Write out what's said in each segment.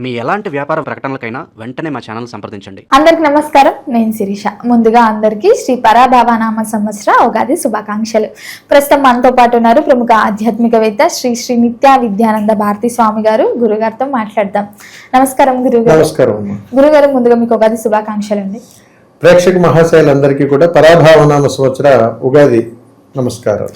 మీ ఎలాంటి వ్యాపార ప్రకటనలకైనా వెంటనే మా ఛానల్ సంప్రదించండి. అందరికి నమస్కారం, నేను శిరీష. ముందుగా అందరికీ శ్రీ పరాభావనామ సంవత్సర ఉగాది శుభాకాంక్షలు. ప్రస్తుతం మనతో పాటు ఉన్నారు ప్రముఖ ఆధ్యాత్మికవేత్త శ్రీ శ్రీ నిత్యా విద్యానంద భారతి స్వామి గారు. గురుగారితో మాట్లాడదాం. నమస్కారం గురుగారు. నమస్కారం. గురుగారు, ముందుగా మీకు ఉగాది శుభాకాంక్షలు అండి. ప్రేక్షక మహాశయులందరికీ కూడా పరాభావనామ సంవత్సర ఉగాది నమస్కారం.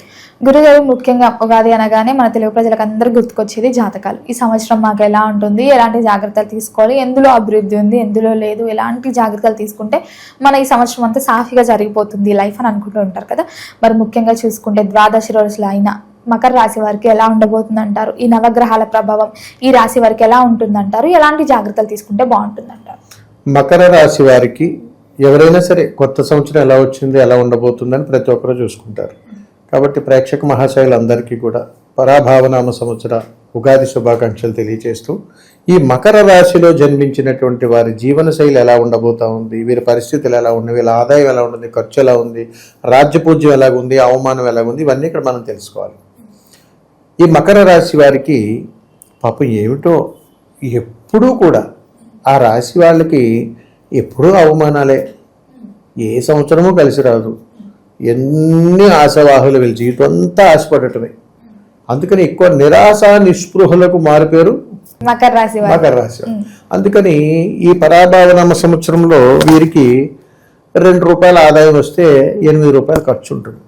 గురుగారు, ముఖ్యంగా ఉగాది అనగానే మన తెలుగు ప్రజలకు అందరూ గుర్తుకొచ్చేది జాతకాలు. ఈ సంవత్సరం మాకు ఎలా ఉంటుంది, ఎలాంటి జాగ్రత్తలు తీసుకోవాలి, ఎందులో అభివృద్ధి ఉంది, ఎందులో లేదు, ఎలాంటి జాగ్రత్తలు తీసుకుంటే మన ఈ సంవత్సరం అంతా సాఫీగా జరిగిపోతుంది లైఫ్ అని అనుకుంటూ ఉంటారు కదా. మరి ముఖ్యంగా చూసుకుంటే ద్వాదశి రోజులు అయినా మకర రాశి వారికి ఎలా ఉండబోతుంది అంటారు? ఈ నవగ్రహాల ప్రభావం ఈ రాశి వారికి ఎలా ఉంటుందంటారు? ఎలాంటి జాగ్రత్తలు తీసుకుంటే బాగుంటుందంటారు? మకర రాశి వారికి ఎవరైనా సరే కొత్త సంవత్సరం ఎలా వచ్చింది, ఎలా ఉండబోతుందని ప్రతి ఒక్కరూ చూసుకుంటారు. కాబట్టి ప్రేక్షక మహాశయులందరికీ కూడా పరాభావనామ సంవత్సర ఉగాది శుభాకాంక్షలు తెలియజేస్తూ, ఈ మకర రాశిలో జన్మించినటువంటి వారి జీవనశైలి ఎలా ఉండబోతా ఉంది, వీరి పరిస్థితులు ఎలా ఉన్నాయి, వీళ్ళ ఆదాయం ఎలా ఉంటుంది, ఖర్చు ఎలా ఉంది, రాజ్యపూజ్యం ఎలాగ ఉంది, అవమానం ఎలాగ ఉంది, ఇవన్నీ ఇక్కడ మనం తెలుసుకోవాలి. ఈ మకర రాశి వారికి పాపం ఏమిటో ఎప్పుడూ కూడా ఆ రాశి వాళ్ళకి ఎప్పుడూ అవమానాలే, ఏ సంవత్సరమూ కలిసి రాదు. ఎన్ని ఆశావాహులు వీళ్ళ జీవితం అంతా ఆశపడటమే. అందుకని ఎక్కువ నిరాశ నిస్పృహలకు మారిపోయారు మకర రాశి. అందుకని ఈ పరాభావనామ సంవత్సరంలో వీరికి ₹2 ఆదాయం వస్తే ₹8 ఖర్చు ఉంటుంది.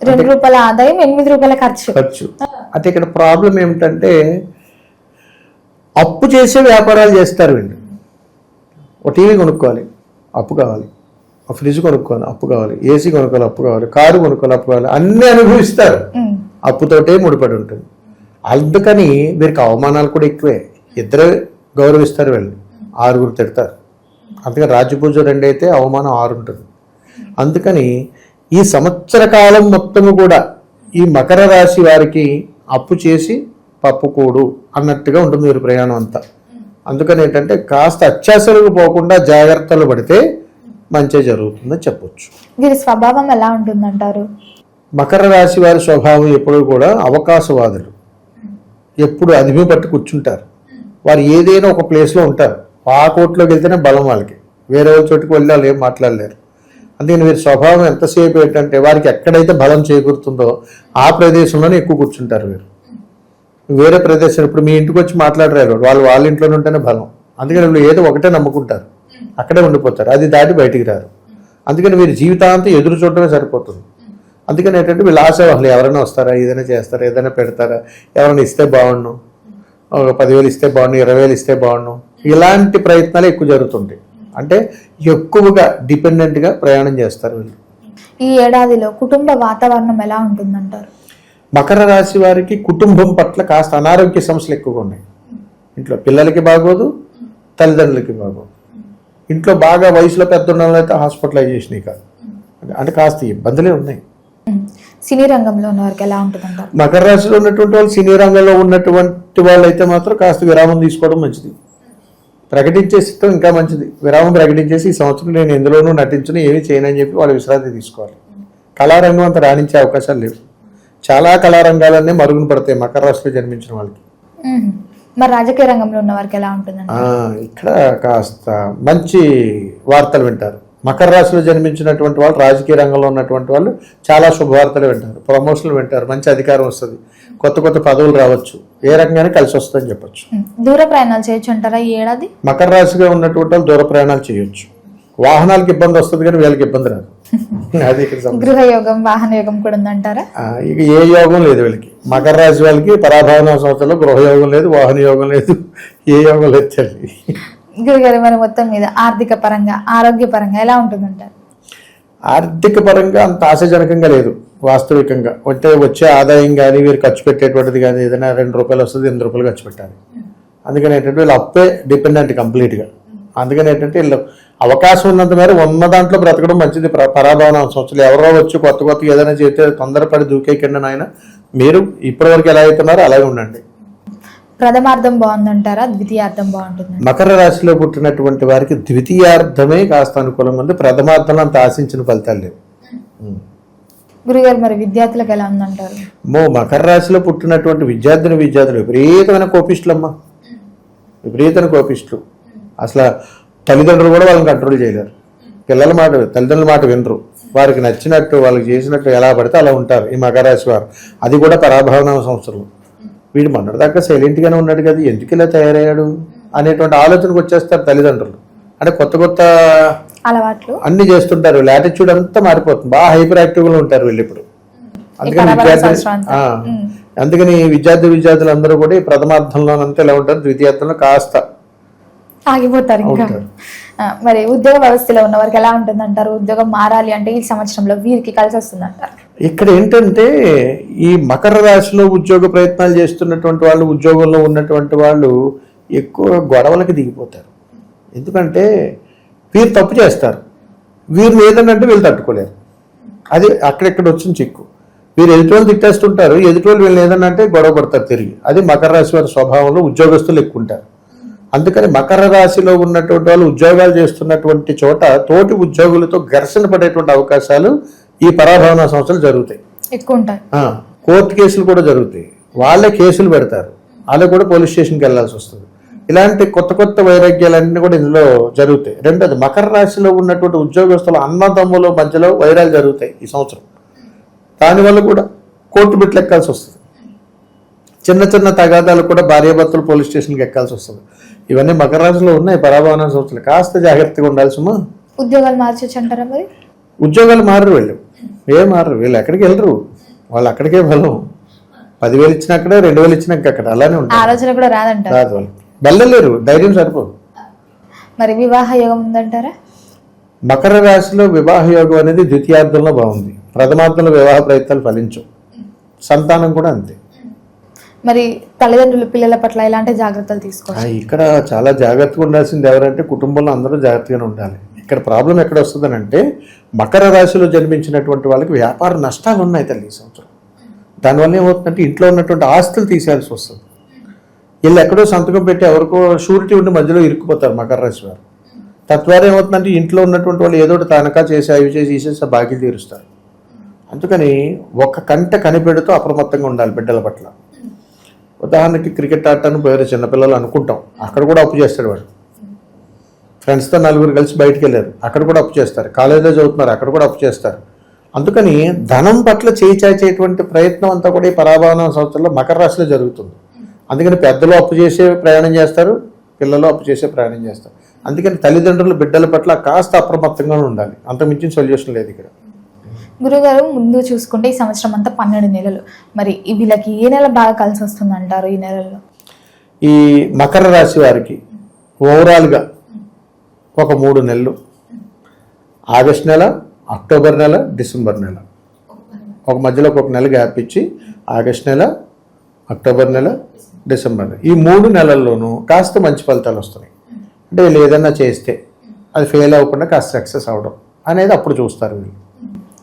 ₹2 ఆదాయం, ₹8 ఖర్చు. అంటే ఇక్కడ ప్రాబ్లం ఏమిటంటే అప్పు చేసే వ్యాపారాలు చేస్తారు వీళ్ళు. ఒక టీవీ కొనుక్కోవాలి, అప్పు కావాలి. ఆ ఫ్రిడ్జ్ కొనుక్కోవాలి, అప్పు కావాలి. ఏసీ కొనుక్కోవాలి, అప్పు కావాలి. కారు కొనుక్కోవాలి, అప్పు కావాలి. అన్నీ అనుభవిస్తారు, అప్పుతోటే ముడిపడి ఉంటుంది. అందుకని వీరికి అవమానాలు కూడా ఎక్కువే. ఇద్దరే గౌరవిస్తారు వీళ్ళు, 6 తిడతారు. అందుకని రాజ్యపూజ 2 అయితే అవమానం 6 ఉంటుంది. అందుకని ఈ సంవత్సర కాలం మొత్తము కూడా ఈ మకర రాశి వారికి అప్పు చేసి పప్పుకూడు అన్నట్టుగా ఉంటుంది వీరి ప్రయాణం అంతా. అందుకని ఏంటంటే కాస్త అత్యాసలకు పోకుండా జాగ్రత్తలు పడితే మంచి జరుగుతుందని చెప్పొచ్చు. వీరి స్వభావం ఎలా ఉంటుందంటారు? మకర రాశి వారి స్వభావం ఎప్పుడూ కూడా అవకాశవాదులు, ఎప్పుడు అదిమి పట్టి కూర్చుంటారు. వారు ఏదైనా ఒక ప్లేస్లో ఉంటారు. ఆ కోట్లోకి వెళ్తేనే బలం వాళ్ళకి, వేరే చోటుకి వెళ్ళి వాళ్ళు ఏం మాట్లాడలేరు. అందుకని వీరి స్వభావం ఎంతసేపు ఏంటంటే వారికి ఎక్కడైతే బలం చేకూరుతుందో ఆ ప్రదేశంలోనే ఎక్కువ కూర్చుంటారు. వీరు వేరే ప్రదేశం, ఇప్పుడు మీ ఇంటికి వచ్చి మాట్లాడరారు, వాళ్ళ ఇంట్లోనే ఉంటేనే బలం. అందుకని వీళ్ళు ఏదో ఒకటే నమ్ముకుంటారు, అక్కడే ఉండిపోతారు, అది దాటి బయటికి రారు. అందుకని వీరి జీవితాంతం ఎదురు చూడటమే సరిపోతుంది. అందుకని ఏంటంటే వీళ్ళు ఆశావాహులు, ఎవరైనా వస్తారా, ఏదైనా చేస్తారా, ఏదైనా పెడతారా, ఎవరైనా ఇస్తే బాగుండు, ఒక 10,000 ఇస్తే బాగుండు, 20,000 ఇస్తే బాగుండు, ఇలాంటి ప్రయత్నాలు ఎక్కువ జరుగుతుంటాయి. అంటే ఎక్కువగా డిపెండెంట్గా ప్రయాణం చేస్తారు వీళ్ళు. ఈ ఏడాదిలో కుటుంబ వాతావరణం ఎలా ఉంటుందంటారు? మకర రాశి వారికి కుటుంబం పట్ల కాస్త అనారోగ్య సమస్యలు ఎక్కువగా ఉన్నాయి. ఇంట్లో పిల్లలకి బాగోదు, తల్లిదండ్రులకి బాగోదు. ఇంట్లో బాగా వయసులో పెద్ద ఉన్న అయితే హాస్పిటలైజేషన్ కాదు, అంటే కాస్త ఇబ్బందులే ఉన్నాయి. సినీ రంగంలో ఉన్న వారికి ఎలా ఉంటుందంటారు? మకర రాశిలో ఉన్నటువంటి వాళ్ళు, సినీ రంగంలో ఉన్నటువంటి వాళ్ళు అయితే మాత్రం కాస్త విరామం తీసుకోవడం మంచిది. ప్రకటించేస్తాం ఇంకా మంచిది. విరామం ప్రకటించేసి ఈ సంవత్సరం నేను ఎందులోనూ నటించను, ఏమీ చేయనని చెప్పి వాళ్ళు విశ్రాంతి తీసుకోవాలి. కళారంగం అంత రాణించే అవకాశాలు లేవు. చాలా కళారంగాలన్నీ మరుగున పడతాయి మకర రాశిలో జన్మించిన వాళ్ళకి. మరి రాజకీయ రంగంలో ఉన్న వారికి ఎలా ఉంటుందండి? ఇక్కడ కాస్త మంచి వార్తలు వింటారు. మకర రాశిలో జన్మించినటువంటి వాళ్ళు, రాజకీయ రంగంలో ఉన్నటువంటి వాళ్ళు చాలా శుభవార్తలు వింటారు, ప్రమోషన్లు వింటారు, మంచి అధికారం వస్తుంది, కొత్త కొత్త పదవులు రావచ్చు, ఏ రకంగానే కలిసి వస్తుందని చెప్పచ్చు. దూర ప్రయాణాలు చేయొచ్చు అంటారా ఈ ఏడాది? మకర రాశిగా ఉన్నటువంటి వాళ్ళు దూర ప్రయాణాలు చేయొచ్చు. వాహనాలకు ఇబ్బంది వస్తుంది కానీ వీళ్ళకి ఇబ్బంది రాదు. అది ఇక్కడ గృహ యోగం, వాహన యోగం కూడా ఉందంటారా? ఇక ఏ యోగం లేదు వీళ్ళకి. మకర రాశి వాళ్ళకి పరాభావన సంవత్సరంలో గృహ యోగం లేదు, వాహన యోగం లేదు, ఏ యోగం లేదు తల్లి. గురుగారు, మరి మొత్తం మీద ఆర్థిక పరంగా, ఆరోగ్య పరంగా ఎలా ఉంటుందంటారు? ఆర్థిక పరంగా అంత ఆశాజనకంగా లేదు వాస్తవికంగా. అంటే వచ్చే ఆదాయం కానీ వీరు ఖర్చు పెట్టేటువంటిది కానీ ఏదైనా ₹2 వస్తుంది, ₹8 ఖర్చు పెట్టాలి. అందుకని ఏంటంటే వీళ్ళు అప్పే డిపెండెంట్ కంప్లీట్గా. అందుకని ఏంటంటే వీళ్ళు అవకాశం ఉన్నంత మేర ఉన్న దాంట్లో బ్రతకడం మంచిది. పరాభావన సంవత్సరాలు ఎవరో వచ్చి కొత్త ఏదైనా చేస్తే తొందరపడి దూకేకండి నాయన. మీరు ఇప్పటివరకు ఎలా అవుతున్నారో అలాగే ఉండండి. ప్రథమార్థం బాగుందంటారా, ద్వితీయార్థం బాగుంటుంది? మకర రాశిలో పుట్టినటువంటి వారికి ద్వితీయార్థమే కాస్త అనుకూలంగా ఉంది. ప్రథమార్థంలో అంత ఆశించిన ఫలితాలు లేవు. గురుగారు, మరి విద్యార్థులకు ఎలా ఉందంటారు? మకర రాశిలో పుట్టినటువంటి విద్యార్థులు విపరీతమైన కోపిష్టులమ్మా. విపరీతమైన కోపిస్టులు. అసలు తల్లిదండ్రులు కూడా వాళ్ళని కంట్రోల్ చేయలేరు. పిల్లల మాట తల్లిదండ్రుల మాట వినరు. వారికి నచ్చినట్టు వాళ్ళకి చేసినట్టు ఎలా పడితే అలా ఉంటారు ఈ మకర రాశి వారు. అది కూడా పరాభవన సంవత్సరం. వీడు మొన్నటిదాకా సైలెంట్గానే ఉన్నాడు కదా, ఎందుకు ఇలా తయారయ్యాడు అనేటువంటి ఆలోచనకు వచ్చేస్తారు తల్లిదండ్రులు. అంటే కొత్త కొత్త అలవాట్లు అన్ని చేస్తుంటారు. యాటిట్యూడ్ అంతా మారిపోతుంది. బాగా హైపర్ యాక్టివ్గా ఉంటారు వీళ్ళు ఇప్పుడు. అందుకని విద్యార్థులు అందరూ కూడా ఈ ప్రథమార్థంలోనంతా ఇలా ఉంటారు, ద్వితీయార్థంలో కాస్త ఆగిపోతారు ఇంకా. మరి ఉద్యోగ వ్యవస్థలో ఉన్న వారికి ఎలా ఉంటుంది అంటారు? ఉద్యోగం మారాలి అంటే ఈ సంవత్సరంలో వీరికి కలిసి వస్తుంది అంటారు. ఇక్కడ ఏంటంటే ఈ మకర రాశిలో ఉద్యోగ ప్రయత్నాలు చేస్తున్నటువంటి వాళ్ళు, ఉద్యోగంలో ఉన్నటువంటి వాళ్ళు ఎక్కువ గొడవలకి దిగిపోతారు. ఎందుకంటే వీరు తప్పు చేస్తారు, వీరు ఏదనంటే వీళ్ళు తట్టుకోలేరు. అది అక్కడెక్కడ వచ్చిన చిక్కు. వీరు ఎదుటివాళ్ళు తిట్టేస్తుంటారు, ఎదుటివాళ్ళు వీళ్ళు ఏదనంటే గొడవ పడతారు తిరిగి. అది మకర రాశి వారి స్వభావంలో ఉద్యోగస్తులు ఎక్కువ ఉంటారు. అందుకని మకర రాశిలో ఉన్నటువంటి వాళ్ళు ఉద్యోగాలు చేస్తున్నటువంటి చోట తోటి ఉద్యోగులతో ఘర్షణ పడేటువంటి అవకాశాలు ఈ పరాభవన సంవత్సరాలు జరుగుతాయి, ఎక్కువ ఉంటాయి. కోర్టు కేసులు కూడా జరుగుతాయి, వాళ్ళే కేసులు పెడతారు, వాళ్ళే కూడా పోలీస్ స్టేషన్కి వెళ్లాల్సి వస్తుంది. ఇలాంటి కొత్త కొత్త వైరాగ్యాలన్నీ కూడా ఇందులో జరుగుతాయి. రెండోది మకర రాశిలో ఉన్నటువంటి ఉద్యోగస్తుల అన్నదమ్ముల మధ్యలో వైరాలు జరుగుతాయి ఈ సంవత్సరం. దానివల్ల కూడా కోర్టు బిట్లు ఎక్కాల్సి వస్తుంది. చిన్న చిన్న తగాదాలు కూడా భార్యాభర్తలు పోలీస్ స్టేషన్కి ఎక్కాల్సి వస్తుంది. ఇవన్నీ మకర రాశిలో ఉన్నాయి పరాభవన సంవత్సరాలు. కాస్త జాగ్రత్తగా ఉండాల్సిమా. ఉద్యోగాలు మార్చొచ్చు అంటారా మరి? ఉద్యోగాలు మారరు, మారరు. వీళ్ళు ఎక్కడికి వెళ్ళరు, వాళ్ళు అక్కడికే బలం. 10,000 ఇచ్చినా అక్కడ, 2,000 ఇచ్చినా అక్కడ, అలానే ఉంటారు. ఆలోచన కూడా రాదంటారు. రాదు, వాళ్ళు వెళ్ళలేరు, ధైర్యం సరిపోదు. మరి వివాహ యోగం ఉందంటారా? మకర రాశిలో వివాహ యోగం అనేది ద్వితీయార్థంలో బాగుంది. ప్రథమార్థంలో వివాహ ప్రయత్నాలు ఫలించవు. సంతానం కూడా అంతే. మరి తల్లిదండ్రులు పిల్లల పట్ల ఎలాంటి జాగ్రత్తలు తీసుకోవాలి? ఇక్కడ చాలా జాగ్రత్తగా ఉండాల్సింది ఎవరంటే కుటుంబంలో అందరూ జాగ్రత్తగానే ఉండాలి. ఇక్కడ ప్రాబ్లం ఎక్కడ వస్తుందనంటే మకర రాశిలో జన్మించినటువంటి వాళ్ళకి వ్యాపార నష్టాలు ఉన్నాయి తల్లి ఈ సంవత్సరం. దానివల్ల ఏమవుతుందంటే ఇంట్లో ఉన్నటువంటి ఆస్తులు తీసేయాల్సి వస్తుంది. వీళ్ళు ఎక్కడో సంతకం పెట్టి ఎవరికో షూరిటీ ఉండి మధ్యలో ఇరుక్కుపోతారు మకర రాశి వారు. తద్వారా ఏమవుతుందంటే ఇంట్లో ఉన్నటువంటి వాళ్ళు ఏదో తనఖా చేసి అవి చేసి తీసేసి బాకీలు తీరుస్తారు. అందుకని ఒక కంట కనిపెడుతూ అప్రమత్తంగా ఉండాలి బిడ్డల పట్ల. ఉదాహరణకి క్రికెట్ ఆడటానికి పోయారు చిన్నపిల్లలు అనుకుంటాం, అక్కడ కూడా అప్పు చేస్తాడు వాడు. ఫ్రెండ్స్తో 4 కలిసి బయటికి వెళ్ళారు, అక్కడ కూడా అప్పు చేస్తారు. కాలేజీలో చదువుతున్నారు, అక్కడ కూడా అప్పు చేస్తారు. అందుకని ధనం పట్ల చేయించేటువంటి ప్రయత్నం అంతా కూడా ఈ పరాభవన సంవత్సరంలో మకర రాశిలో జరుగుతుంది. అందుకని పెద్దలు అప్పు చేసే ప్రయాణం చేస్తారు, పిల్లలు అప్పు చేసే ప్రయాణం చేస్తారు. అందుకని తల్లిదండ్రులు బిడ్డల పట్ల కాస్త అప్రమత్తంగా ఉండాలి. అంతకుమించిన సొల్యూషన్ లేదు ఇక్కడ. గురుగారు, ముందు చూసుకుంటే ఈ సంవత్సరం అంతా 12 నెలలు. మరి వీళ్ళకి ఏ నెల బాగా కలిసి వస్తుంది అంటారు ఈ నెలల్లో? ఈ మకర రాశి వారికి ఓవరాల్గా ఒక 3 నెలలు, ఆగస్ట్ నెల, అక్టోబర్ నెల, డిసెంబర్ నెల, ఒక మధ్యలో ఒక నెల గ్యాప్ ఇచ్చి ఆగస్ట్ నెల, అక్టోబర్ నెల, డిసెంబర్ నెల, ఈ 3 నెలల్లోనూ కాస్త మంచి ఫలితాలు వస్తున్నాయి. అంటే వీళ్ళు ఏదైనా చేస్తే అది ఫెయిల్ అవ్వకుండా కాస్త సక్సెస్ అవ్వడం అనేది అప్పుడు చూస్తారు. వీళ్ళు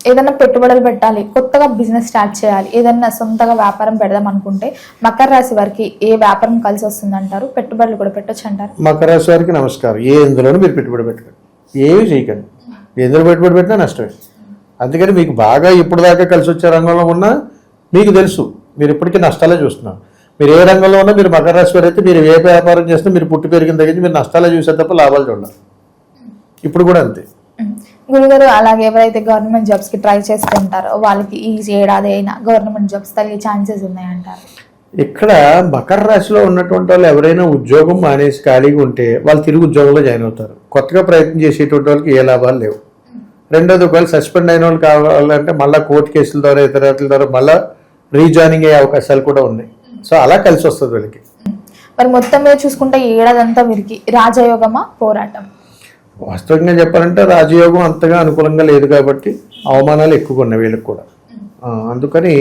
ఏదైనా పెట్టుబడులు పెట్టాలి, కొత్తగా బిజినెస్ స్టార్ట్ చేయాలి, ఏదైనా సొంతగా వ్యాపారం పెడదాం అనుకుంటే మకర రాశి వారికి ఏ వ్యాపారం కలిసి వస్తుంది అంటారు? పెట్టుబడులు కూడా పెట్టొచ్చు అంటారు? మకర రాశి వారికి నమస్కారం. ఎందులోనూ మీరు పెట్టుబడి పెట్టకండి, ఏమీ చేయకండి. ఎందులో పెట్టుబడి పెట్టినా నష్టమే. అందుకని మీకు బాగా ఇప్పుడు దాకా కలిసి వచ్చే రంగంలో ఉన్నా మీకు తెలుసు, మీరు ఇప్పటికీ నష్టాలే చూస్తున్నారు. మీరు ఏ రంగంలో ఉన్నా మీరు మకర రాశి వారు అయితే మీరు ఏ వ్యాపారం చేసినా మీరు పుట్టి పెరిగిన దగ్గర మీరు నష్టాలే చూసే తప్ప లాభాలు చూడాలి. ఇప్పుడు కూడా అంతే. గురుగారు, అలాగే ఎవరైతే గవర్నమెంట్ జాబ్స్ కి ట్రై చేస్తుంటారో వాళ్ళకి ఈ ఏడాది అయినా గవర్నమెంట్ జాబ్స్ తగిలే ఛాన్సెస్ ఉన్నాయంటారు? ఇక్కడ మకర రాశిలో ఉన్నటువంటి వాళ్ళు ఎవరైనా ఉద్యోగం మానేసి ఖాళీగా ఉంటే వాళ్ళు తిరిగి ఉద్యోగంలో జాయిన్ అవుతారు. కొత్తగా ప్రయత్నం చేసేటువంటి వాళ్ళకి ఏ లాభాలు లేవు. రెండోది, ఒకవేళ సస్పెండ్ అయిన వాళ్ళు కావాలంటే మళ్ళీ కోర్టు కేసుల ద్వారా ఇతరుల ద్వారా మళ్ళీ రీజాయినింగ్ అయ్యే అవకాశాలు కూడా ఉన్నాయి. సో అలా కలిసి వస్తుంది వీళ్ళకి. మరి మొత్తం మీద చూసుకుంటే ఈ ఏడాది అంతా వీరికి రాజయోగమా పోరాటం? వాస్తవంగా చెప్పాలంటే రాజయోగం అంతగా అనుకూలంగా లేదు కాబట్టి అవమానాలు ఎక్కువగా ఉన్నాయి వీళ్ళకి కూడా. అందుకని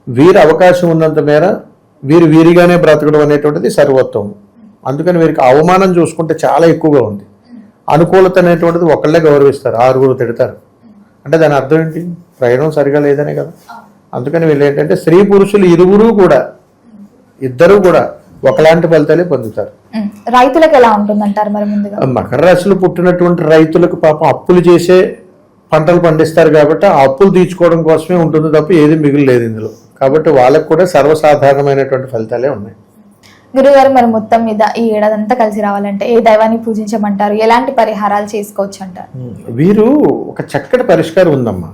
వీరి అవకాశం ఉన్నంత మేర వీరిగానే బ్రతకడం అనేటువంటిది సర్వోత్తమం. అందుకని వీరికి అవమానం చూసుకుంటే చాలా ఎక్కువగా ఉంది. అనుకూలత అనేటువంటిది ఒకళ్ళే గౌరవిస్తారు, 6 తిడతారు. అంటే దాని అర్థం ఏంటి? ప్రయాణం సరిగా లేదనే కదా. అందుకని వీళ్ళు ఏంటంటే స్త్రీ పురుషులు ఇద్దరూ కూడా ఒకలాంటి ఫలితాలే పొందుతారు. రైతులకు ఎలా ఉంటుందంటారు మరి? ముందుగా మకర రాశిలో పుట్టినటువంటి రైతులకు పాపం అప్పులు చేసే పంటలు పండిస్తారు కాబట్టి ఆ అప్పులు తీర్చుకోవడం కోసమే ఉంటుంది తప్ప ఏది మిగులు లేదు ఇందులో. కాబట్టి వాళ్ళకు కూడా సర్వసాధారణమైనటువంటి ఫలితాలే ఉన్నాయి. గురుగారు మరి మొత్తం మీద ఈ ఏడాది అంతా కలిసి రావాలంటే ఏ దైవాన్ని పూజించమంటారు, ఎలాంటి పరిహారాలు చేసుకోవచ్చు అంటారు? వీరు ఒక చక్కటి పరిష్కారం ఉందమ్మా.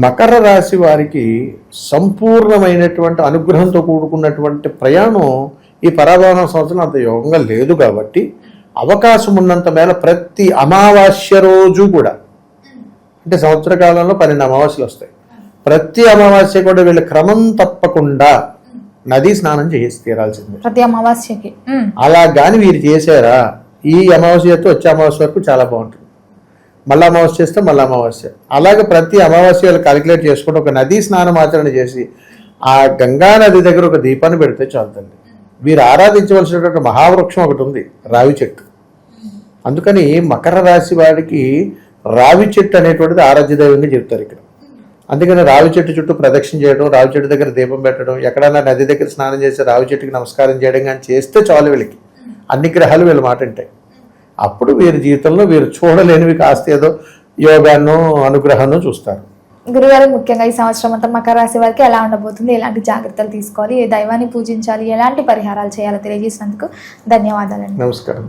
మకర రాశి వారికి సంపూర్ణమైనటువంటి అనుగ్రహంతో కూడుకున్నటువంటి ప్రయాణం ఈ పరాభవన సంవత్సరం అంత యోగంగా లేదు కాబట్టి అవకాశం ఉన్నంత మేర ప్రతి అమావాస్య రోజు కూడా, అంటే సంవత్సర కాలంలో 12 అమావాస్యలు వస్తాయి, ప్రతి అమావాస్య కూడా వీళ్ళు క్రమం తప్పకుండా నదీ స్నానం చేసి తీరాల్సిందే ప్రతి అమావాస్యకి. అలా కానీ వీరు చేశారా ఈ అమావాస్యతో వచ్చే అమావాస్య వరకు చాలా బాగుంటుంది. మళ్ళీ అమావాస్య చేస్తే మళ్ళీ అమావాస్య, అలాగే ప్రతి అమావాస్యలు క్యాలిక్యులేట్ చేసుకుంటూ ఒక నదీ స్నానం ఆచరణ చేసి ఆ గంగా నది దగ్గర ఒక దీపాన్ని పెడితే చాలుతుంది. వీరు ఆరాధించవలసినటువంటి మహావృక్షం ఒకటి ఉంది, రావి చెట్టు. అందుకని మకర రాశి వాడికి రావి చెట్టు అనేటువంటిది ఆరాధ్య దైవంగా చెప్తారు ఇక్కడ. అందుకని రావి చెట్టు చుట్టూ ప్రదక్షిణ చేయడం, రావి చెట్టు దగ్గర దీపం పెట్టడం, ఎక్కడైనా నది దగ్గర స్నానం చేసి రావి చెట్టుకి నమస్కారం చేయడం కానీ చేస్తే చాలు వీళ్ళకి అన్ని గ్రహాలు వీళ్ళ మాట ఉంటాయి. అప్పుడు వీరి జీవితంలో వీరు చూడలేనివి కాస్త ఏదో యోగాను అనుగ్రహాన్ని చూస్తారు. గురుగారు ముఖ్యంగా ఈ సంవత్సరం అంతా మకర రాశి వారికి ఎలా ఉండబోతుంది, ఎలాంటి జాగ్రత్తలు తీసుకోవాలి, ఏ దైవాన్ని పూజించాలి, ఎలాంటి పరిహారాలు చేయాలో తెలియజేసినందుకు ధన్యవాదాలండి. నమస్కారం.